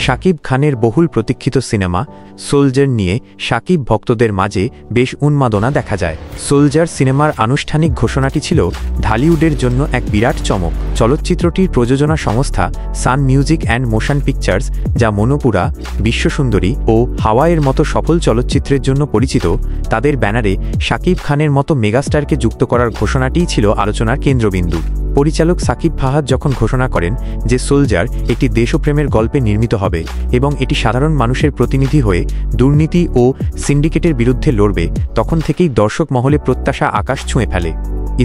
শাকিব খানের বহুল প্রতীক্ষিত সিনেমা সোলজার নিয়ে শাকিব ভক্তদের মাঝে বেশ উন্মাদনা দেখা যায়। সোলজার সিনেমার আনুষ্ঠানিক ঘোষণাটি ছিল ঢালিউডের জন্য এক বিরাট চমক। চলচ্চিত্রটির প্রযোজনা সংস্থা সান মিউজিক অ্যান্ড মোশন পিকচার্স, যা মনোপুরা, বিশ্বসুন্দরী ও হাওয়াইয়ের মতো সফল চলচ্চিত্রের জন্য পরিচিত, তাদের ব্যানারে শাকিব খানের মতো মেগাস্টারকে যুক্ত করার ঘোষণাটিই ছিল আলোচনার কেন্দ্রবিন্দু। পরিচালক সাকিব ফাহাদ যখন ঘোষণা করেন যে সোলজার একটি দেশপ্রেমের গল্পে নির্মিত হবে এবং এটি সাধারণ মানুষের প্রতিনিধি হয়ে দুর্নীতি ও সিন্ডিকেটের বিরুদ্ধে লড়বে, তখন থেকেই দর্শক মহলে প্রত্যাশা আকাশ ছুঁয়ে ফেলে।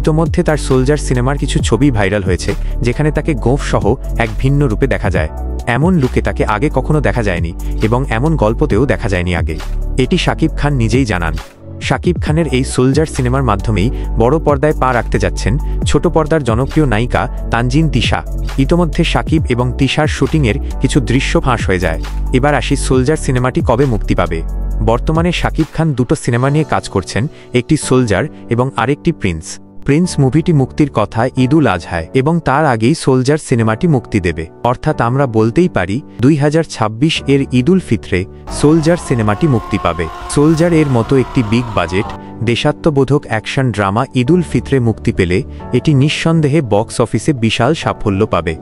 ইতোমধ্যে তার সোলজার সিনেমার কিছু ছবি ভাইরাল হয়েছে, যেখানে তাকে গোঁফ সহ এক ভিন্ন রূপে দেখা যায়। এমন লুকে তাকে আগে কখনো দেখা যায়নি এবং এমন গল্পতেও দেখা যায়নি আগে। এটি শাকিব খান নিজেই জানান। শাকিব খানের এই সোলজার সিনেমার মাধ্যমেই বড় পর্দায় পা রাখতে যাচ্ছেন ছোট পর্দার জনপ্রিয় নায়িকা তানজিন তিশা। ইতোমধ্যে শাকিব এবং তিশার শুটিংয়ের কিছু দৃশ্য ফাঁস হয়ে যায়। এবার আসি সোলজার সিনেমাটি কবে মুক্তি পাবে। বর্তমানে শাকিব খান দুটো সিনেমা নিয়ে কাজ করছেন, একটি সোলজার এবং আরেকটি প্রিন্স। প্রিন্স মুভিটি মুক্তির কথা ঈদুল আজহায় এবং তার আগেই সোলজার সিনেমাটি মুক্তি দেবে। অর্থাৎ আমরা বলতেই পারি 2026 এর ঈদুল ফিতরে সোলজার সিনেমাটি মুক্তি পাবে। সোলজার এর মতো একটি বিগ বাজেট দেশাত্মবোধক অ্যাকশন ড্রামা ঈদুল ফিতরে মুক্তি পেলে এটি নিঃসন্দেহে বক্স অফিসে বিশাল সাফল্য পাবে।